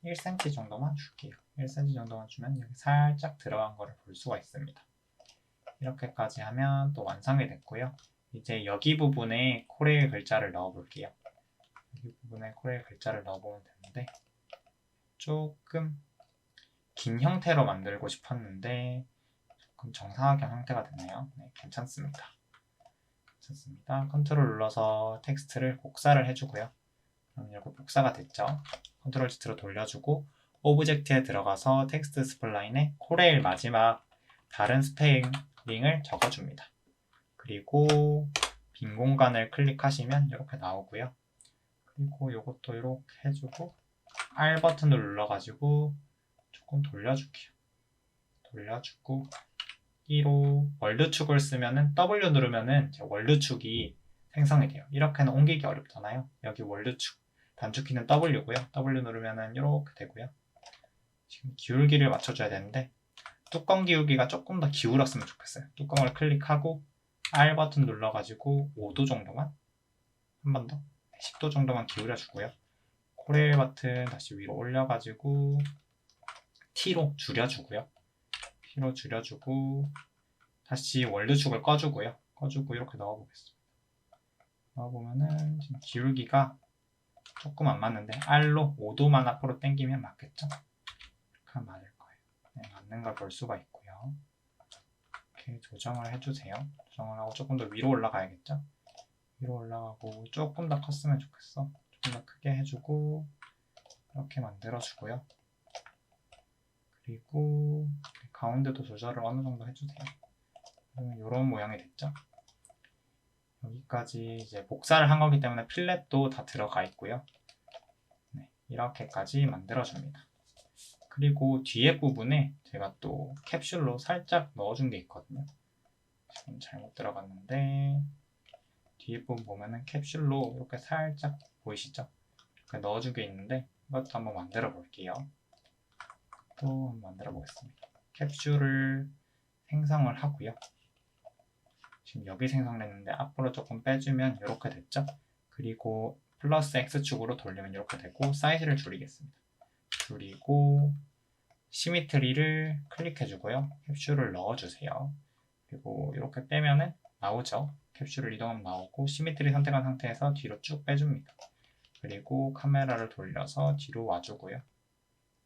1cm 정도만 줄게요. 1cm 정도만 주면 여기 살짝 들어간 거를 볼 수가 있습니다. 이렇게까지 하면 또 완성이 됐고요. 이제 여기 부분에 코레일 글자를 넣어 볼게요. 여기 부분에 코레일 글자를 넣어보면 되는데 조금 긴 형태로 만들고 싶었는데 조금 정사각형 형태가 됐네요. 네, 괜찮습니다. 컨트롤 눌러서 텍스트를 복사를 해주고요. 그럼 이렇게 복사가 됐죠. 컨트롤 Z로 돌려주고 오브젝트에 들어가서 텍스트 스플라인에 코레일 마지막 다른 스펠링을 적어줍니다. 그리고 빈 공간을 클릭하시면 이렇게 나오고요. 그리고 이것도 이렇게 해주고 R 버튼을 눌러가지고 조금 돌려줄게요. 돌려주고 1호 월드축을 쓰면은 W 누르면은 월드축이 생성이 돼요. 이렇게는 옮기기 어렵잖아요. 여기 월드축 단축키는 W고요. W 누르면은 이렇게 되고요. 지금 기울기를 맞춰줘야 되는데 뚜껑 기울기가 조금 더 기울었으면 좋겠어요. 뚜껑을 클릭하고 R 버튼 눌러가지고 5도 정도만 한 번 더 10도 정도만 기울여주고요. 코레일 버튼 다시 위로 올려가지고 T로 줄여주고요. T로 줄여주고 다시 원류축을 꺼주고요. 꺼주고 이렇게 넣어보겠습니다. 넣어보면은 지금 기울기가 조금 안 맞는데 R로 5도만 앞으로 당기면 맞겠죠? 이렇게 하면 맞을 거예요. 네, 맞는 걸 볼 수가 있고요. 이렇게 조정을 해주세요. 조정을 하고 조금 더 위로 올라가야겠죠? 위로 올라가고 조금 더 컸으면 좋겠어. 조금 더 크게 해주고 이렇게 만들어주고요. 그리고 가운데도 조절을 어느 정도 해주세요. 그러면 이런 모양이 됐죠? 여기까지 이제 복사를 한 거기 때문에 필렛도 다 들어가 있고요. 네, 이렇게까지 만들어줍니다. 그리고 뒤에 부분에 제가 또 캡슐로 살짝 넣어준 게 있거든요. 지금 잘못 들어갔는데 뒤에 부분 보면은 캡슐로 이렇게 살짝 보이시죠? 이렇게 넣어준 게 있는데 이것도 한번 만들어 볼게요. 또 한번 만들어 보겠습니다. 캡슐을 생성을 하고요. 지금 여기 생성됐는데 앞으로 조금 빼주면 이렇게 됐죠? 그리고 플러스 X축으로 돌리면 이렇게 되고 사이즈를 줄이겠습니다. 줄이고 시미트리를 클릭해주고요. 캡슐을 넣어주세요. 그리고 이렇게 빼면은 나오죠? 캡슐을 이동하면 나오고 시미트리 선택한 상태에서 뒤로 쭉 빼줍니다. 그리고 카메라를 돌려서 뒤로 와주고요.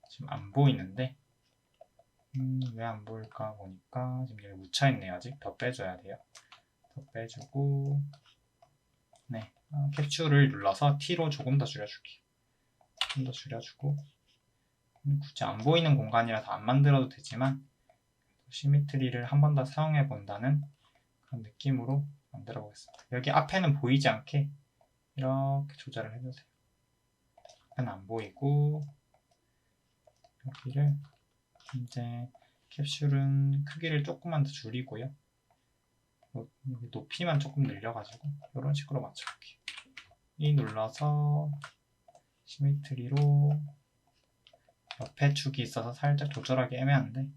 지금 안 보이는데 왜 안 보일까 보니까 지금 여기 묻혀있네요. 아직 더 빼줘야 돼요. 더 빼주고 네, 캡슐을 눌러서 T로 조금 더 줄여줄게요. 좀 더 줄여주고 굳이 안 보이는 공간이라서 안 만들어도 되지만 시미트리를 한 번 더 사용해 본다는 그런 느낌으로 만들어 보겠습니다. 여기 앞에는 보이지 않게 이렇게 조절을 해주세요. 앞에는 안 보이고 여기를 이제 캡슐은 크기를 조금만 더 줄이고요. 여기 높이만 조금 늘려가지고 이런 식으로 맞춰볼게요. E 눌러서 시미트리로 옆에 축이 있어서 살짝 조절하기 애매한데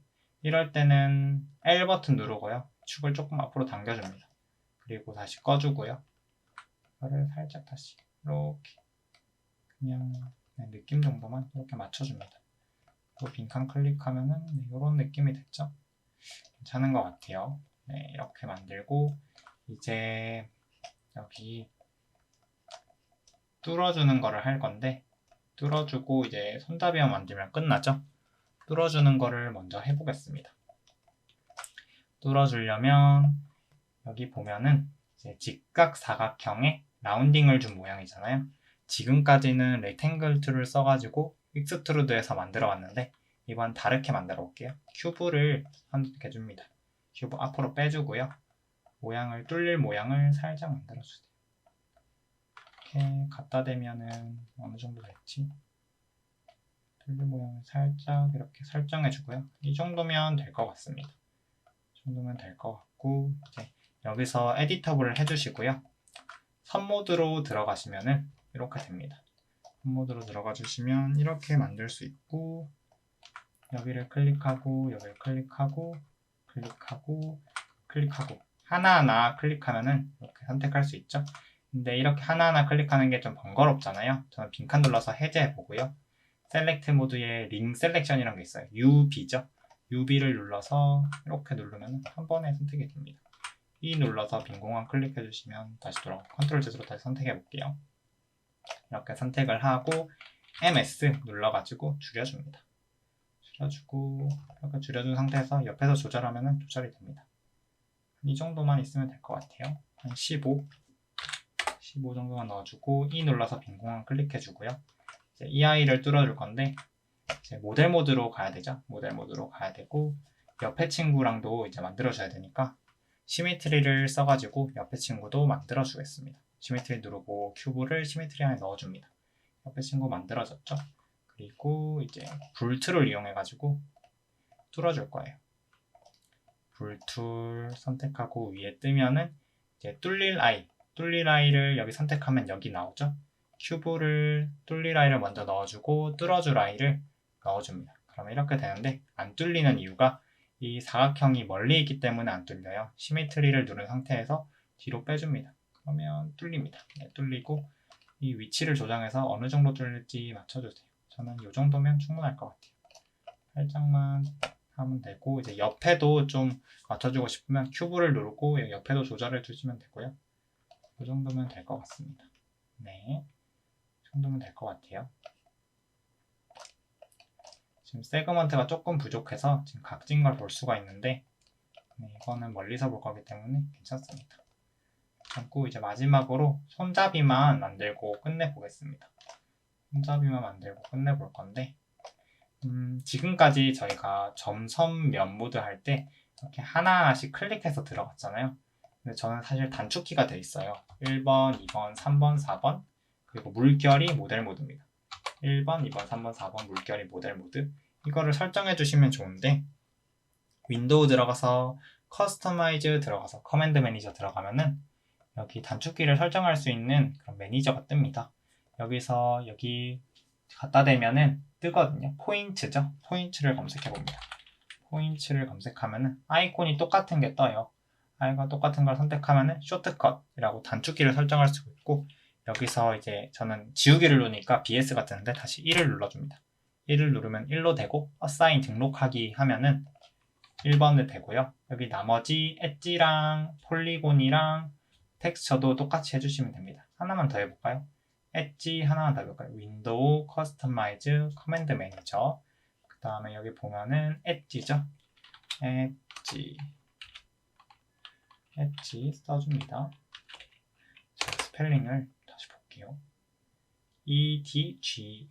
이럴 때는 L 버튼 누르고요. 축을 조금 앞으로 당겨줍니다. 그리고 다시 꺼주고요. 이거를 살짝 다시 이렇게 그냥 느낌 정도만 이렇게 맞춰줍니다. 그리고 빈칸 클릭하면은 이런 느낌이 됐죠? 괜찮은 것 같아요. 네, 이렇게 만들고 이제 여기 뚫어주는 거를 할 건데 뚫어주고 이제 손잡이만 만들면 끝나죠? 뚫어주는 거를 먼저 해보겠습니다. 뚫어주려면 여기 보면은 이제 직각 사각형에 라운딩을 준 모양이잖아요. 지금까지는 렉탱글 툴을 써가지고 익스트루드에서 만들어 왔는데 이번 다르게 만들어 볼게요. 큐브를 선택해줍니다. 큐브 앞으로 빼주고요. 모양을 뚫릴 모양을 살짝 만들어주세요. 이렇게 갖다 대면은 어느 정도 됐지? 뚫릴 모양을 살짝 이렇게 설정해주고요. 이 정도면 될 것 같습니다. 이 정도면 될 것 같고 이제 여기서 에디터블을 해주시고요. 선 모드로 들어가시면은 이렇게 됩니다. 선 모드로 들어가 주시면 이렇게 만들 수 있고 여기를 클릭하고 여기를 클릭하고 클릭하고 클릭하고 하나하나 클릭하면은 이렇게 선택할 수 있죠. 근데 이렇게 하나하나 클릭하는 게 좀 번거롭잖아요. 저는 빈칸 눌러서 해제해 보고요. 셀렉트 모드에 링 셀렉션이라는 게 있어요. UB죠. UB를 눌러서 이렇게 누르면 한 번에 선택이 됩니다. E 눌러서 빈 공간 클릭해 주시면 다시 돌아가고 컨트롤 Z로 다시 선택해 볼게요. 이렇게 선택을 하고 MS 눌러가지고 줄여줍니다. 줄여주고 이렇게 줄여준 상태에서 옆에서 조절하면 조절이 됩니다. 이 정도만 있으면 될 것 같아요. 한 15 정도만 넣어주고 E 눌러서 빈 공간 클릭해 주고요. 이제 이 아이를 뚫어줄 건데 이제 모델 모드로 가야 되죠. 모델 모드로 가야 되고 옆에 친구랑도 이제 만들어줘야 되니까 시미트리를 써가지고 옆에 친구도 만들어 주겠습니다. 시미트리 누르고 큐브를 시미트리 안에 넣어줍니다. 옆에 친구 만들어졌죠? 그리고 이제 불툴을 이용해가지고 뚫어줄 거예요. 불툴 선택하고 위에 뜨면은 이제 뚫릴 아이를 여기 선택하면 여기 나오죠? 큐브를 뚫릴 아이를 먼저 넣어주고 뚫어줄 아이를 넣어줍니다. 그러면 이렇게 되는데 안 뚫리는 이유가 이 사각형이 멀리 있기 때문에 안 뚫려요. 시미트리를 누른 상태에서 뒤로 빼줍니다. 그러면 뚫립니다. 네, 뚫리고 이 위치를 조정해서 어느 정도 뚫릴지 맞춰주세요. 저는 이 정도면 충분할 것 같아요. 살짝만 하면 되고, 이제 옆에도 좀 맞춰주고 싶으면 큐브를 누르고 옆에도 조절해 주시면 되고요. 이 정도면 될 것 같습니다. 네, 이 정도면 될 것 같아요. 지금 세그먼트가 조금 부족해서 지금 각진 걸 볼 수가 있는데, 네, 이거는 멀리서 볼 거기 때문에 괜찮습니다. 그리고 이제 마지막으로 손잡이만 만들고 끝내보겠습니다. 손잡이만 만들고 끝내볼 건데, 지금까지 저희가 점선 면 모드 할 때 이렇게 하나하나씩 클릭해서 들어갔잖아요. 근데 저는 사실 단축키가 돼 있어요. 1번, 2번, 3번, 4번, 그리고 물결이 모델 모드입니다. 1번, 2번, 3번, 4번 물결이 모델 모드. 이거를 설정해 주시면 좋은데, 윈도우 들어가서 커스터마이즈 들어가서 커맨드 매니저 들어가면은 여기 단축키를 설정할 수 있는 그런 매니저가 뜹니다. 여기서 여기 갖다 대면은 뜨거든요. 포인트죠. 포인트를 검색해 봅니다. 포인트를 검색하면은 아이콘이 똑같은 게 떠요. 아이콘 똑같은 걸 선택하면은 쇼트컷이라고 단축키를 설정할 수 있고, 여기서 이제 저는 지우기를 누르니까 BS가 뜨는데 다시 1을 눌러줍니다. 1을 누르면 1로 되고, 어사인 등록하기 하면은 1번을 되고요. 여기 나머지 엣지랑 폴리곤이랑 텍스처도 똑같이 해주시면 됩니다. 하나만 더 해볼까요? 엣지 하나만 더 해볼까요? 윈도우, 커스터마이즈, 커맨드 매니저. 그 다음에 여기 보면은 엣지죠? 엣지 써줍니다. 자, 스펠링을 다시 볼게요. EDG,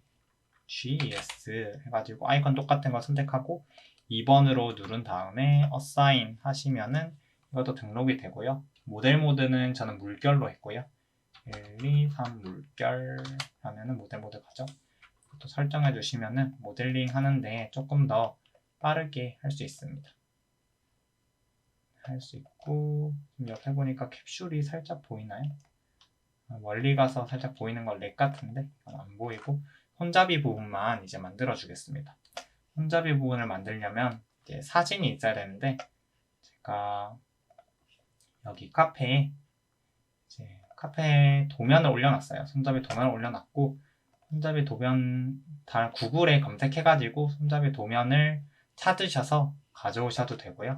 GES 해가지고 아이콘 똑같은 거 선택하고 2번으로 누른 다음에 assign 하시면은 이것도 등록이 되고요. 모델 모드는 저는 물결로 했고요. 1, 2, 3 물결 하면은 모델 모드 가죠. 또 설정해 주시면은 모델링 하는데 조금 더 빠르게 할 수 있습니다. 할 수 있고, 지금 옆에 보니까 캡슐이 살짝 보이나요? 멀리 가서 살짝 보이는 건 렉 같은데 이건 안 보이고, 손잡이 부분만 이제 만들어 주겠습니다. 손잡이 부분을 만들려면 이제 사진이 있어야 되는데, 제가 여기 카페에 도면을 올려놨어요. 손잡이 도면을 올려놨고, 손잡이 도면 다 구글에 검색해가지고 손잡이 도면을 찾으셔서 가져오셔도 되고요.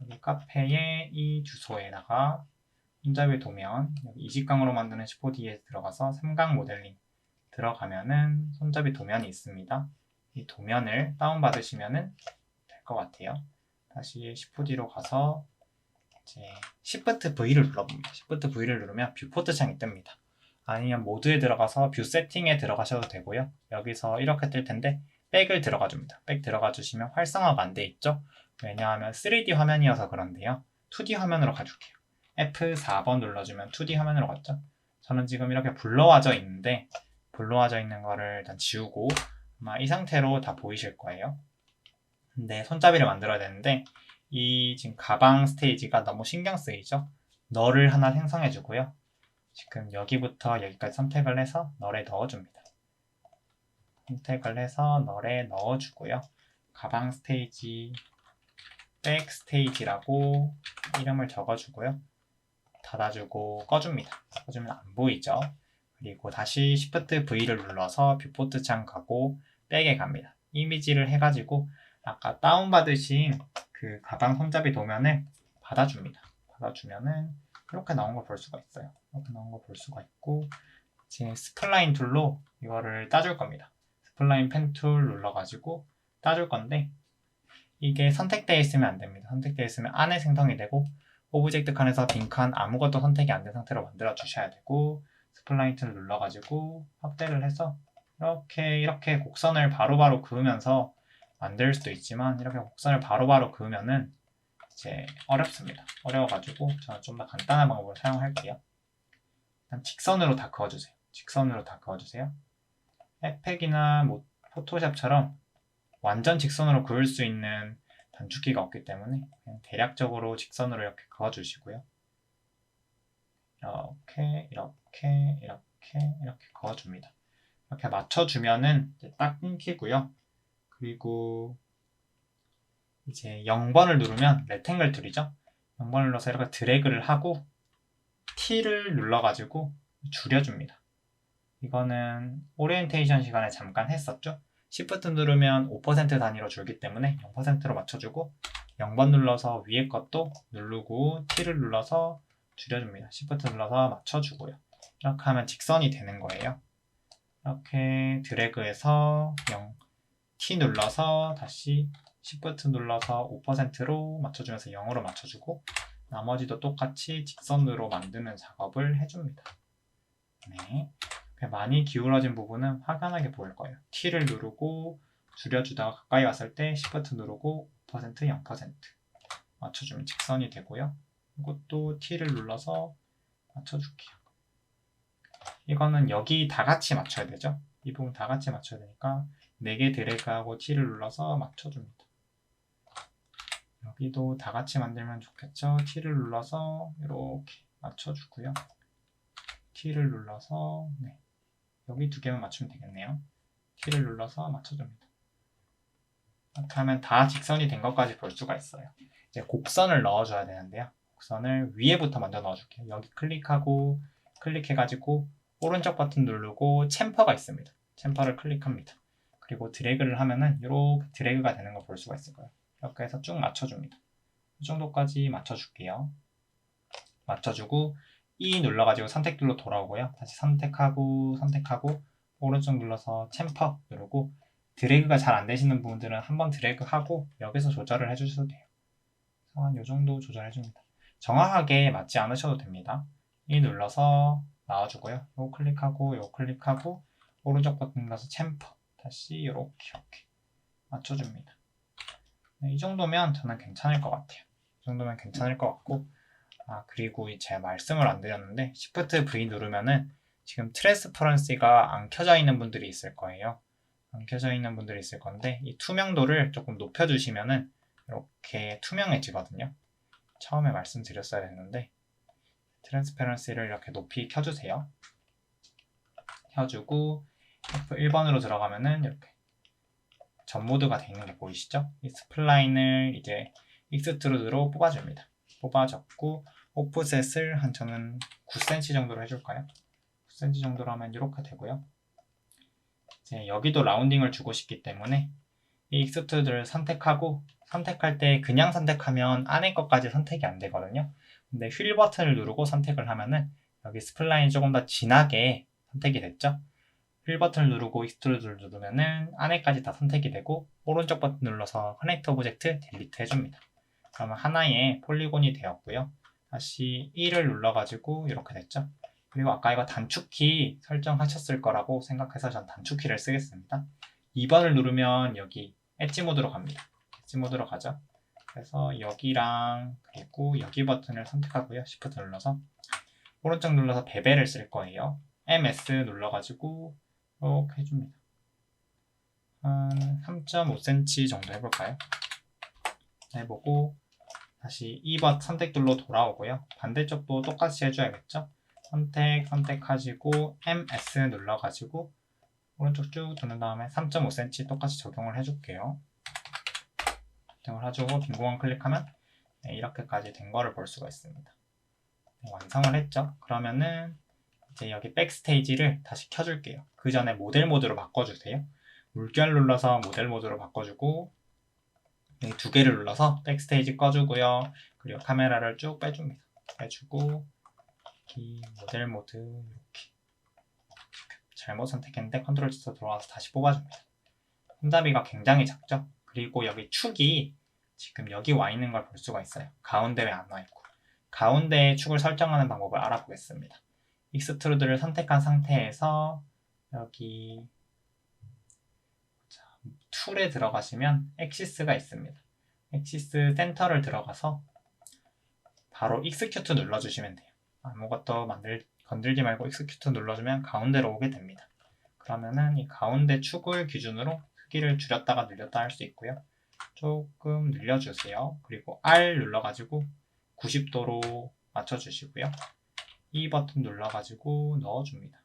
여기 카페의 이 주소에다가 손잡이 도면, 여기 20강으로 만드는 10호D에 들어가서 3강 모델링 들어가면은 손잡이 도면이 있습니다. 이 도면을 다운받으시면 될 것 같아요. 다시 10호D로 가서 이제 Shift V를 눌러봅니다. Shift V를 누르면 뷰포트 창이 뜹니다. 아니면 모드에 들어가서 뷰 세팅에 들어가셔도 되고요. 여기서 이렇게 뜰 텐데 백을 들어가 줍니다. 백 들어가 주시면 활성화가 안 돼 있죠. 왜냐하면 3D 화면이어서 그런데요. 2D 화면으로 가줄게요. F4번 눌러주면 2D 화면으로 갔죠. 저는 지금 이렇게 블러와져 있는데, 블러와져 있는 거를 일단 지우고 아마 이 상태로 다 보이실 거예요. 근데 손잡이를 만들어야 되는데, 이 지금 가방 스테이지가 너무 신경 쓰이죠. 널을 하나 생성해 주고요. 지금 여기부터 여기까지 선택을 해서 널에 넣어줍니다. 선택을 해서 널에 넣어주고요. 가방 스테이지, 백 스테이지라고 이름을 적어주고요. 닫아주고 꺼줍니다. 꺼주면 안 보이죠. 그리고 다시 Shift V를 눌러서 뷰포트 창 가고 백에 갑니다. 이미지를 해가지고 아까 다운받으신 그 가방 손잡이 도면을 받아줍니다. 받아주면은 이렇게 나온 걸 볼 수가 있어요. 이렇게 나온 걸 볼 수가 있고, 이제 스플라인 툴로 이거를 따줄 겁니다. 스플라인 펜 툴 눌러가지고 따줄 건데, 이게 선택되어 있으면 안 됩니다. 선택되어 있으면 안에 생성이 되고, 오브젝트 칸에서 빈칸 아무것도 선택이 안 된 상태로 만들어 주셔야 되고, 스플라인 툴 눌러가지고 확대를 해서 이렇게 곡선을 바로바로 그으면서 만들 수도 있지만, 이렇게 곡선을 바로바로 그으면은 이제 어렵습니다. 어려워가지고 저는 좀 더 간단한 방법을 사용할게요. 일단 직선으로 다 그어주세요. 직선으로 다 그어주세요. 에펙이나 뭐 포토샵처럼 완전 직선으로 그을 수 있는 단축키가 없기 때문에 그냥 대략적으로 직선으로 이렇게 그어주시고요. 이렇게 그어줍니다. 이렇게 맞춰주면은 이제 딱 끊기고요. 그리고 이제 0번을 누르면 레탱글 툴이죠. 0번을 눌러서 이렇게 드래그를 하고 T를 눌러가지고 줄여줍니다. 이거는 오리엔테이션 시간에 잠깐 했었죠? Shift 누르면 5% 단위로 줄기 때문에 0%로 맞춰주고 0번 눌러서 위에 것도 누르고 T를 눌러서 줄여줍니다. Shift 눌러서 맞춰주고요. 이렇게 하면 직선이 되는 거예요. 이렇게 드래그해서 T 눌러서 다시 Shift 눌러서 5%로 맞춰주면서 0으로 맞춰주고 나머지도 똑같이 직선으로 만드는 작업을 해줍니다. 네. 많이 기울어진 부분은 확연하게 보일 거예요. T를 누르고 줄여주다가 가까이 왔을 때 Shift 누르고 5%, 0% 맞춰주면 직선이 되고요. 이것도 T를 눌러서 맞춰줄게요. 이거는 여기 다 같이 맞춰야 되죠. 이 부분 다 같이 맞춰야 되니까 4개 드래그하고 T를 눌러서 맞춰줍니다. 여기도 다 같이 만들면 좋겠죠. T를 눌러서 이렇게 맞춰주고요. T를 눌러서 여기 2개만 맞추면 되겠네요. T를 눌러서 맞춰줍니다. 이렇게 하면 다 직선이 된 것까지 볼 수가 있어요. 이제 곡선을 넣어줘야 되는데요. 곡선을 위에부터 먼저 넣어줄게요. 여기 클릭해가지고 오른쪽 버튼 누르고 챔퍼가 있습니다. 챔퍼를 클릭합니다. 그리고 드래그를 하면은 이렇게 드래그가 되는 걸 볼 수가 있을 거예요. 이렇게 해서 쭉 맞춰줍니다. 이 정도까지 맞춰줄게요. 맞춰주고 E 눌러가지고 선택들로 돌아오고요. 다시 선택하고 오른쪽 눌러서 챔퍼 누르고 드래그가 잘 안 되시는 부분들은 한번 드래그하고 여기서 조절을 해주셔도 돼요. 한 이 정도 조절해줍니다. 정확하게 맞지 않으셔도 됩니다. E 눌러서 나와주고요. 요 클릭하고 오른쪽 버튼 눌러서 챔퍼 다시 이렇게 맞춰줍니다. 이 정도면 저는 괜찮을 것 같아요. 이 정도면 괜찮을 것 같고 그리고 제가 말씀을 안 드렸는데 Shift V 누르면은 지금 트랜스퍼런시가 안 켜져 있는 분들이 있을 거예요. 안 켜져 있는 분들이 있을 건데 이 투명도를 조금 높여주시면은 이렇게 투명해지거든요. 처음에 말씀드렸어야 했는데 트랜스퍼런시를 이렇게 높이 켜주세요. 켜주고 F1번으로 들어가면은 이렇게 전 모드가 되어 있는 게 보이시죠? 이 스플라인을 이제 익스트루드로 뽑아줍니다. 뽑아줬고 오프셋을 저는 9cm 정도로 해줄까요? 9cm 정도로 하면 이렇게 되고요. 이제 여기도 라운딩을 주고 싶기 때문에 이 익스트루드를 선택할 때 그냥 선택하면 안에 것까지 선택이 안 되거든요. 근데 휠 버튼을 누르고 선택을 하면은 여기 스플라인이 조금 더 진하게 선택이 됐죠? 휠 버튼을 누르고 익스트루드를 누르면은 안에까지 다 선택이 되고 오른쪽 버튼 눌러서 커넥트 오브젝트 딜리트 해줍니다. 그러면 하나의 폴리곤이 되었고요. 다시 1을 눌러가지고 이렇게 됐죠. 그리고 아까 이거 단축키 설정하셨을 거라고 생각해서 전 단축키를 쓰겠습니다. 2번을 누르면 여기 엣지 모드로 갑니다. 엣지 모드로 가죠. 그래서 여기랑 그리고 여기 버튼을 선택하고요. Shift 눌러서 오른쪽 눌러서 베벨을 쓸 거예요. MS 눌러가지고 이렇게 해줍니다. 한 3.5cm 정도 해볼까요? 해보고 다시 2번 선택들로 돌아오고요. 반대쪽도 똑같이 해줘야겠죠? 선택하시고 MS 눌러가지고 오른쪽 쭉 두는 다음에 3.5cm 똑같이 적용을 해줄게요. 적용을 해주고 빈 공간 클릭하면 이렇게까지 된 거를 볼 수가 있습니다. 완성을 했죠? 그러면은 이제 여기 백스테이지를 다시 켜줄게요. 그 전에 모델 모드로 바꿔주세요. 물결 눌러서 모델 모드로 바꿔주고 이 2개를 눌러서 백스테이지 꺼주고요. 그리고 카메라를 쭉 빼줍니다. 빼주고 이 모델 모드 이렇게 잘못 선택했는데 컨트롤 Z에서 들어와서 다시 뽑아줍니다. 손잡이가 굉장히 작죠? 그리고 여기 축이 지금 여기 와 있는 걸 볼 수가 있어요. 가운데 왜 안 와 있고 가운데에 축을 설정하는 방법을 알아보겠습니다. 익스트루드를 선택한 상태에서 여기 툴에 들어가시면 엑시스가 있습니다. 엑시스 센터를 들어가서 바로 익스큐트 눌러주시면 돼요. 아무것도 건들지 말고 익스큐트 눌러주면 가운데로 오게 됩니다. 그러면은 이 가운데 축을 기준으로 크기를 줄였다가 늘렸다 할 수 있고요. 조금 늘려주세요. 그리고 R 눌러가지고 90도로 맞춰주시고요. E 버튼 눌러가지고 넣어줍니다.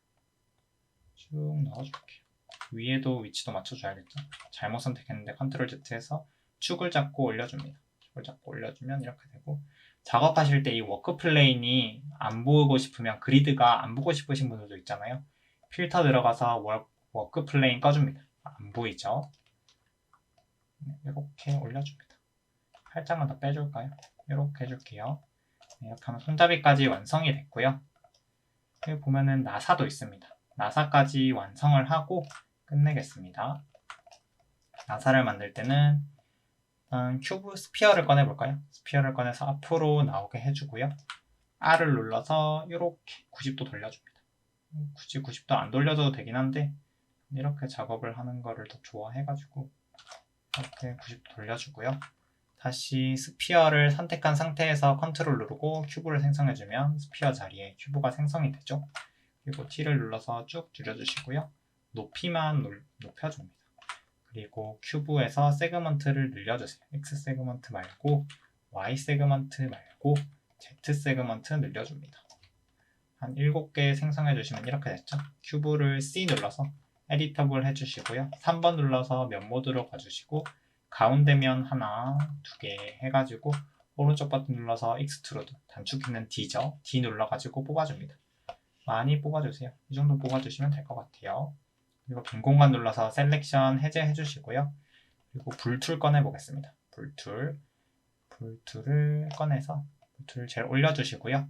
쭉 넣어줄게요. 위에도 위치도 맞춰줘야겠죠. 잘못 선택했는데 컨트롤 Z에서 축을 잡고 올려줍니다. 축을 잡고 올려주면 이렇게 되고 작업하실 때 이 워크 플레인이 안 보고 싶으면 그리드가 안 보고 싶으신 분들도 있잖아요. 필터 들어가서 워크 플레인 꺼줍니다. 안 보이죠? 이렇게 올려줍니다. 살짝만 더 빼줄까요? 이렇게 해줄게요. 이렇게 하면 손잡이까지 완성이 됐고요. 여기 보면은 나사도 있습니다. 나사까지 완성을 하고 끝내겠습니다. 나사를 만들 때는 일단 큐브 스피어를 꺼내볼까요? 스피어를 꺼내서 앞으로 나오게 해주고요. R을 눌러서 이렇게 90도 돌려줍니다. 굳이 90도 안 돌려줘도 되긴 한데 이렇게 작업을 하는 거를 더 좋아해가지고 이렇게 90도 돌려주고요. 다시 스피어를 선택한 상태에서 컨트롤 누르고 큐브를 생성해주면 스피어 자리에 큐브가 생성이 되죠. 그리고 T를 눌러서 쭉 줄여주시고요. 높이만 높여줍니다. 그리고 큐브에서 세그먼트를 늘려주세요. X 세그먼트 말고 Y 세그먼트 말고 Z 세그먼트 늘려줍니다. 한 7개 생성해주시면 이렇게 됐죠. 큐브를 C 눌러서 에디터블 해주시고요. 3번 눌러서 면 모드로 가주시고 가운데면 하나, 2개 해가지고 오른쪽 버튼 눌러서 익스트루드, 단축키는 D죠. D 눌러가지고 뽑아줍니다. 많이 뽑아주세요. 이 정도 뽑아주시면 될 것 같아요. 그리고 빈 공간 눌러서 셀렉션 해제해주시고요. 그리고 불툴 꺼내보겠습니다. 불툴을 꺼내서 불툴을 제일 올려주시고요.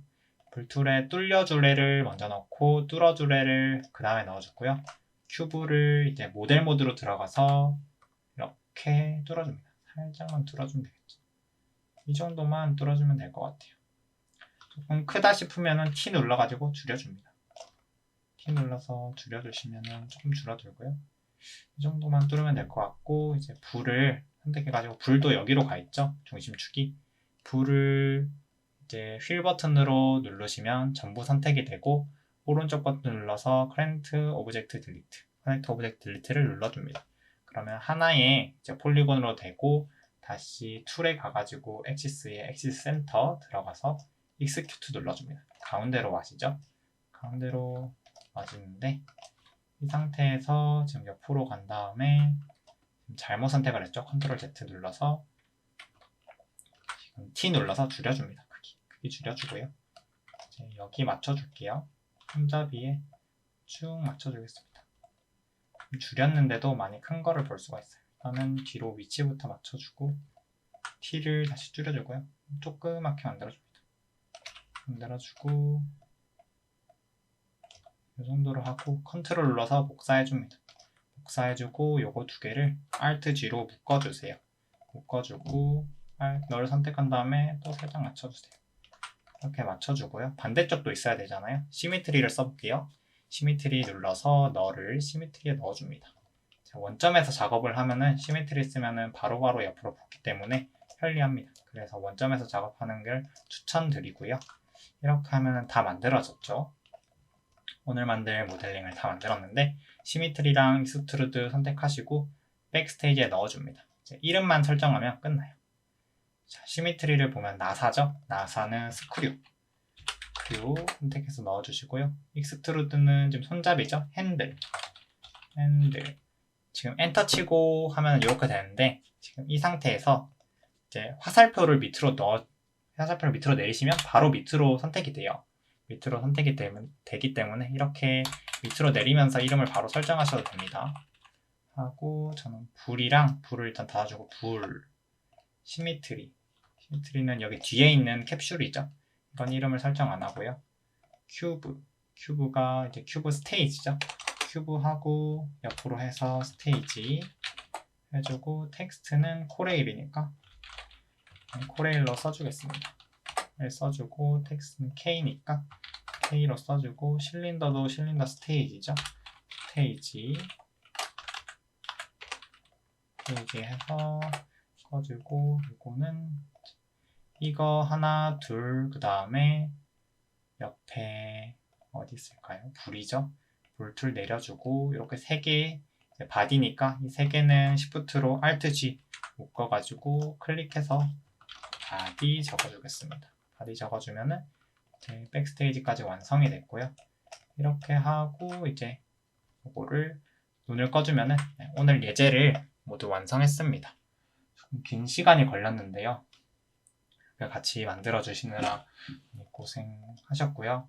불툴에 뚫려줄래를 먼저 넣고 뚫어줄래를 그 다음에 넣어줬고요. 큐브를 이제 모델 모드로 들어가서 이렇게 뚫어줍니다. 살짝만 뚫어주면 되겠죠. 이 정도만 뚫어주면 될 것 같아요. 조금 크다 싶으면 T 눌러가지고 줄여줍니다. T 눌러서 줄여주시면 조금 줄어들고요. 이 정도만 뚫으면 될 것 같고 이제 불을 선택해가지고 불도 여기로 가 있죠. 중심축이. 불을 이제 휠 버튼으로 누르시면 전부 선택이 되고 오른쪽 버튼 눌러서 커넥트 오브젝트 딜리트를 눌러줍니다. 그러면 하나의 이제 폴리곤으로 되고 다시 툴에 가가지고 엑시스에 엑시스 센터 들어가서 익스큐트 눌러줍니다. 가운데로 와시죠. 가운데로 와지는데 이 상태에서 지금 옆으로 간 다음에 잘못 선택을 했죠. 컨트롤 Z 눌러서 지금 T 눌러서 줄여줍니다. 크기 줄여주고요. 이제 여기 맞춰줄게요. 손잡이에 쭉 맞춰주겠습니다. 줄였는데도 많이 큰 거를 볼 수가 있어요. 일단은 뒤로 위치부터 맞춰주고 T를 다시 줄여주고요. 조그맣게 만들어주고 이 정도로 하고 컨트롤 눌러서 복사해줍니다. 복사해주고 요거 2개를 Alt G로 묶어주세요. 묶어주고 널 선택한 다음에 또 살짝 맞춰주세요. 이렇게 맞춰주고요. 반대쪽도 있어야 되잖아요. 시미트리를 써볼게요. 시미트리 눌러서 널을 시미트리에 넣어줍니다. 원점에서 작업을 하면은 시미트리 쓰면은 바로바로 옆으로 붙기 때문에 편리합니다. 그래서 원점에서 작업하는 걸 추천드리고요. 이렇게 하면은 다 만들어졌죠. 오늘 만들 모델링을 다 만들었는데 시미트리랑 익스트루드 선택하시고 백스테이지에 넣어줍니다. 이제 이름만 설정하면 끝나요. 자, 시미트리를 보면 나사죠. 나사는 스크류 선택해서 넣어주시고요. 익스트루드는 지금 손잡이죠. 핸들 지금 엔터 치고 하면 이렇게 되는데 지금 이 상태에서 이제 화살표를 밑으로 내리시면 바로 밑으로 선택이 돼요. 밑으로 선택이 되기 때문에 이렇게 밑으로 내리면서 이름을 바로 설정하셔도 됩니다. 하고 저는 불을 일단 닫아주고 시미트리는 여기 뒤에 있는 캡슐이죠. 이건 이름을 설정 안 하고요. 큐브가 이제 큐브 스테이지죠. 큐브하고 옆으로 해서 스테이지 해주고 텍스트는 코레일이니까 코레일로 써주겠습니다. 써주고 텍스트는 K니까 K로 써주고 실린더도 실린더 스테이지죠. 스테이지 해서 꺼주고 이거 하나 둘 그 다음에 옆에 어디 있을까요? 불이죠. 불툴 내려주고 이렇게 3개 바디니까 이 3개는 Shift로 Alt G 묶어가지고 클릭해서 바디 적어주겠습니다. 바디 적어주면은 이제 백스테이지까지 완성이 됐고요. 이렇게 하고 이제 이거를 눈을 꺼주면은 오늘 예제를 모두 완성했습니다. 조금 긴 시간이 걸렸는데요. 같이 만들어 주시느라 고생하셨고요.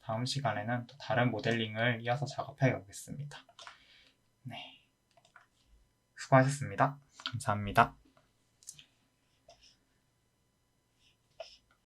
다음 시간에는 또 다른 모델링을 이어서 작업해 보겠습니다. 네. 수고하셨습니다. 감사합니다.